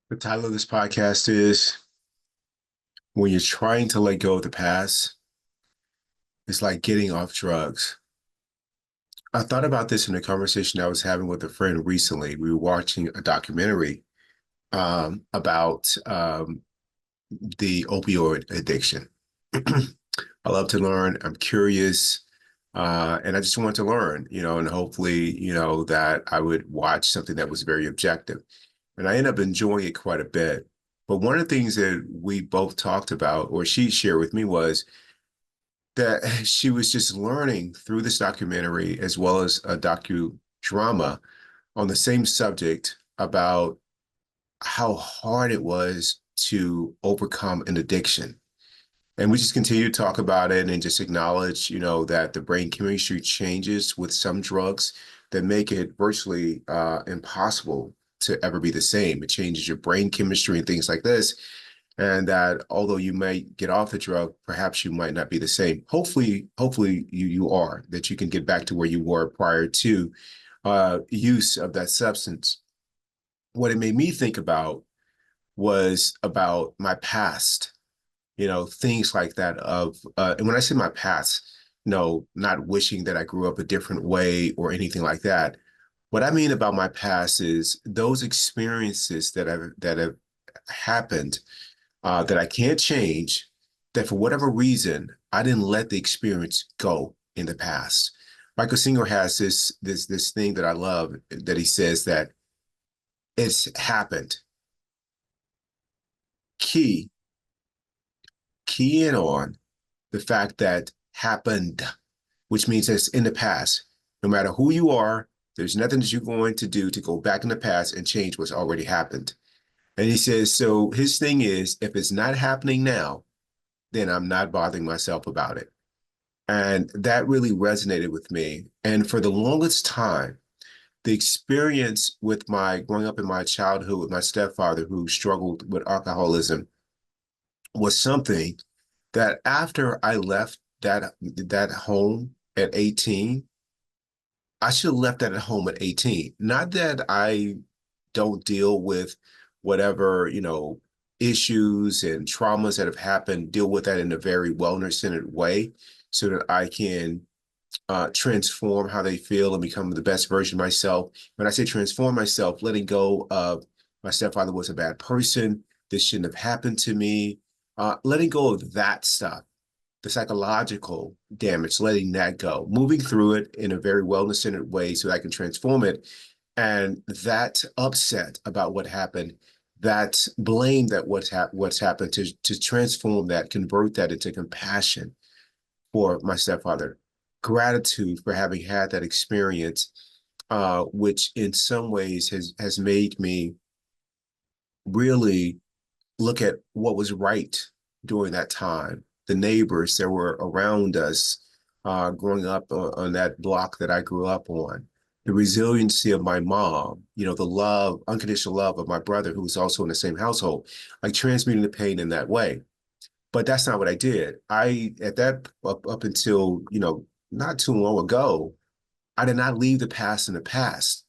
The title of this podcast is When You're Trying to Let Go of the Past, it's like getting off drugs. I thought about this in a conversation I was having with a friend recently. We were watching a documentary about the opioid addiction. I love to learn. I'm curious. And I just want to learn, and hopefully, that I would watch something that was very objective. And I ended up enjoying it quite a bit. But one of the things that we both talked about, or she shared with me, was that she was just learning through this documentary as well as a docudrama on the same subject about how hard it was to overcome an addiction. And we just continue to talk about it and just acknowledge, that the brain chemistry changes with some drugs that make it virtually impossible to ever be the same. It changes your brain chemistry and things like this. And that although you might get off the drug, perhaps you might not be the same. Hopefully you are, that you can get back to where you were prior to use of that substance. What it made me think about was about my past, things like that and when I say my past, not wishing that I grew up a different way or anything like that. What I mean about my past is those experiences that have happened that I can't change, that for whatever reason, I didn't let the experience go in the past. Michael Singer has this thing that I love that he says that it's happened. Key, key in on the fact that happened, which means it's in the past. No matter who you are, there's nothing that you're going to do to go back in the past and change what's already happened. And he says, so his thing is, if it's not happening now, then I'm not bothering myself about it. And that really resonated with me. And for the longest time, the experience with my growing up in my childhood with my stepfather who struggled with alcoholism was something that after I left that home at 18, I should have left that at home at 18. Not that I don't deal with whatever, issues and traumas that have happened, deal with that in a very wellness-centered way so that I can transform how they feel and become the best version of myself. When I say transform myself, letting go of my stepfather was a bad person. This shouldn't have happened to me. Letting go of that stuff, the psychological damage, letting that go, moving through it in a very wellness-centered way so that I can transform it. And that upset about what happened, that blame that what's happened to transform that, convert that into compassion for my stepfather, gratitude for having had that experience, which in some ways has made me really look at what was right during that time. The neighbors that were around us growing up on that block that I grew up on, the resiliency of my mom, the love, unconditional love of my brother who was also in the same household, like transmuting the pain in that way. But that's not what I did. At that, up until, not too long ago, I did not leave the past in the past.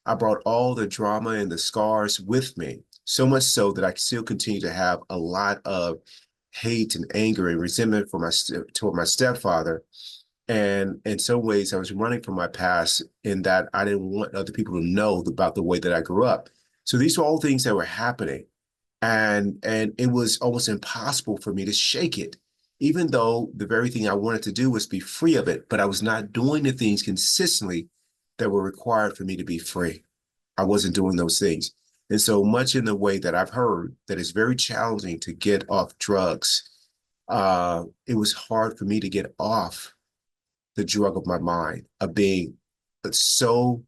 I brought all the drama and the scars with me, so much so that I still continue to have a lot of hate and anger and resentment toward my stepfather. And in some ways, I was running from my past in that I didn't want other people to know about the way that I grew up. So these were all things that were happening. And it was almost impossible for me to shake it, even though the very thing I wanted to do was be free of it, but I was not doing the things consistently that were required for me to be free. I wasn't doing those things. And so much in the way that I've heard that it's very challenging to get off drugs, it was hard for me to get off the drug of my mind, of being so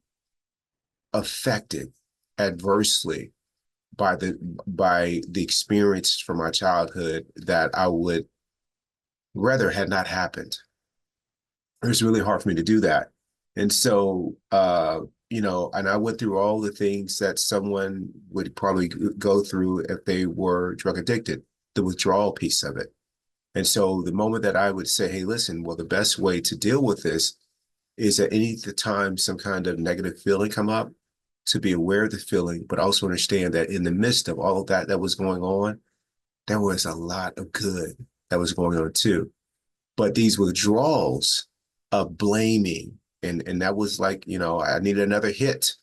affected adversely by the experience from my childhood that I would rather had not happened. It was really hard for me to do that. And so, and I went through all the things that someone would probably go through if they were drug addicted, the withdrawal piece of it. And so the moment that I would say, hey, listen, well, the best way to deal with this is at any time some kind of negative feeling come up, to be aware of the feeling, but also understand that in the midst of all of that that was going on, there was a lot of good that was going on too. But these withdrawals of blaming, and that was like, I needed another hit.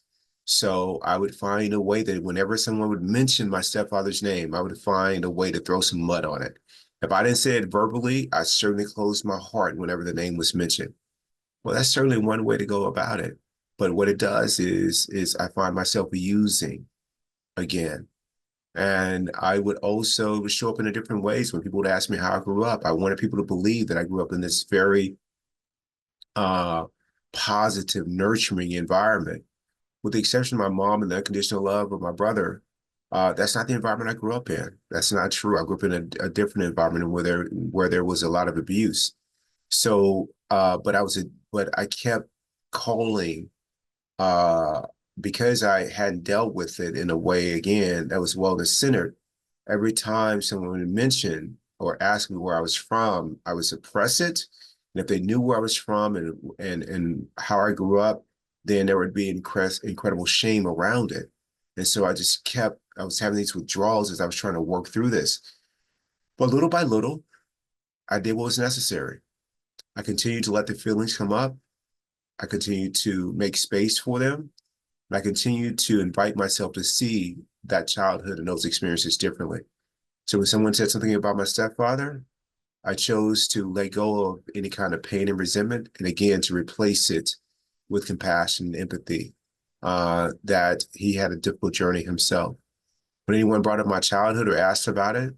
So I would find a way that whenever someone would mention my stepfather's name, I would find a way to throw some mud on it. If I didn't say it verbally, I certainly closed my heart whenever the name was mentioned. Well, that's certainly one way to go about it. But what it does is I find myself using again. And I would also show up in a different ways when people would ask me how I grew up. I wanted people to believe that I grew up in this very uh, positive, nurturing environment. With the exception of my mom and the unconditional love of my brother, that's not the environment I grew up in. That's not true. I grew up in a different environment where there was a lot of abuse. So, but I kept calling uh, because I hadn't dealt with it in a way, again, that was wellness-centered. Every time someone would mention or ask me where I was from, I would suppress it. And if they knew where I was from and how I grew up, then there would be incredible shame around it. And so I was having these withdrawals as I was trying to work through this. But little by little, I did what was necessary. I continued to let the feelings come up. I continued to make space for them. And I continued to invite myself to see that childhood and those experiences differently. So when someone said something about my stepfather, I chose to let go of any kind of pain and resentment, and again, to replace it with compassion and empathy, that he had a difficult journey himself. When anyone brought up my childhood or asked about it,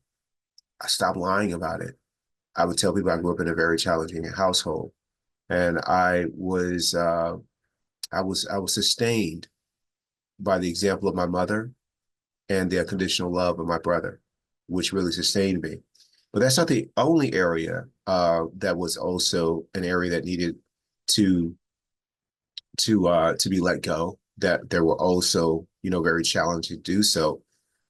I stopped lying about it. I would tell people I grew up in a very challenging household, and I was sustained by the example of my mother and the unconditional love of my brother, which really sustained me. But that's not the only area that was also an area that needed to to be let go. That there were also, very challenging to do so.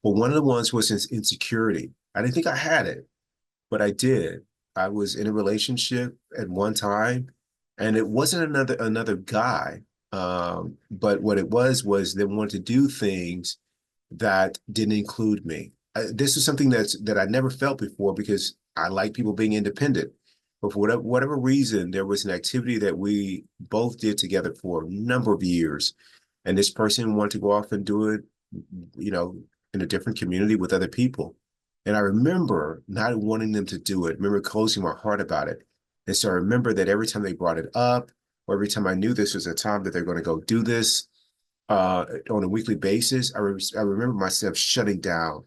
But one of the ones was insecurity. I didn't think I had it, but I did. I was in a relationship at one time, and it wasn't another guy. But what it was they wanted to do things that didn't include me. This is something that I never felt before because I like people being independent. But for whatever reason, there was an activity that we both did together for a number of years. And this person wanted to go off and do it, you know, in a different community with other people. And I remember not wanting them to do it. I remember closing my heart about it. And so I remember that every time they brought it up, or every time I knew this was a time that they're going to go do this, on a weekly basis, I remember myself shutting down,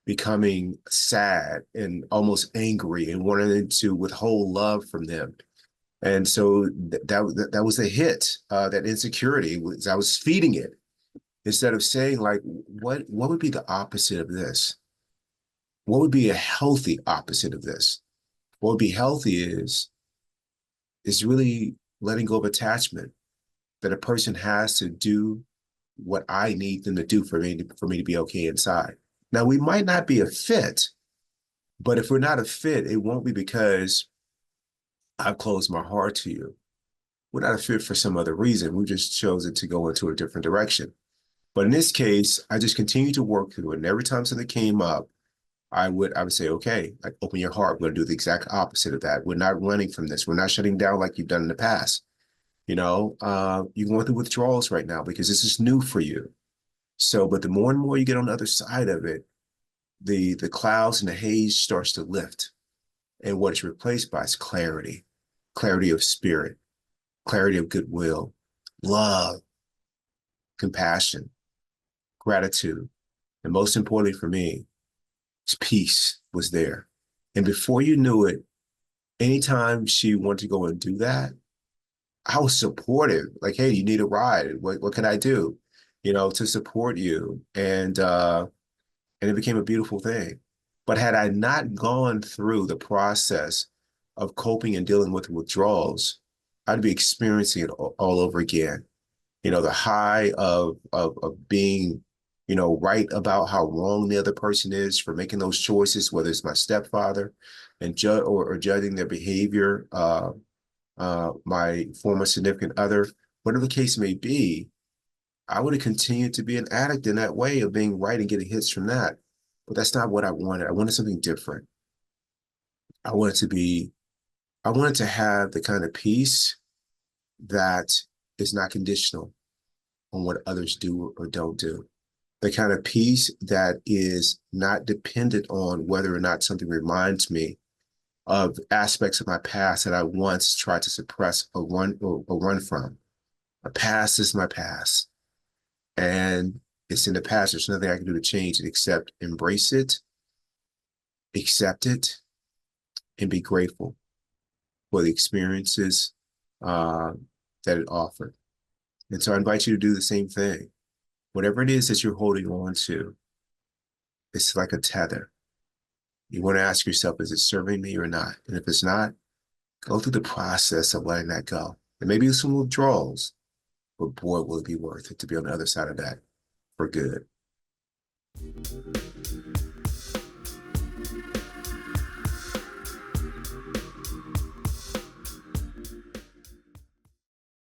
becoming sad and almost angry and wanting to withhold love from them. And so that was a hit, that insecurity was, I was feeding it instead of saying like, what would be the opposite of this? What would be a healthy opposite of this? What would be healthy is really letting go of attachment, that a person has to do what I need them to do for me to be okay inside. Now, we might not be a fit, but if we're not a fit, it won't be because I've closed my heart to you. We're not a fit for some other reason. We just chosen to go into a different direction. But in this case, I just continued to work through it. And every time something came up, I would say, okay, like open your heart. We're going to do the exact opposite of that. We're not running from this. We're not shutting down like you've done in the past. You're going through withdrawals right now because this is new for you. So, but the more and more you get on the other side of it, the clouds and the haze starts to lift. And what it's replaced by is clarity, clarity of spirit, clarity of goodwill, love, compassion, gratitude. And most importantly for me, peace was there. And before you knew it, anytime she wanted to go and do that, I was supportive. Like, hey, you need a ride. What can I do? To support you. And it became a beautiful thing. But had I not gone through the process of coping and dealing with withdrawals, I'd be experiencing it all over again. The high of being, right about how wrong the other person is for making those choices, whether it's my stepfather and or judging their behavior, my former significant other, whatever the case may be. I would have continued to be an addict in that way of being right and getting hits from that. But that's not what I wanted. I wanted something different. I wanted to be, I wanted to have the kind of peace that is not conditional on what others do or don't do. The kind of peace that is not dependent on whether or not something reminds me of aspects of my past that I once tried to suppress or run from. My past is my past. And it's in the past. There's nothing I can do to change it except embrace it, accept it, and be grateful for the experiences uh, that it offered. And so I invite you to do the same thing. Whatever it is that you're holding on to, it's like a tether. You want to ask yourself, is it serving me or not? And if it's not, go through the process of letting that go. And maybe some withdrawals, but boy, will it be worth it to be on the other side of that for good.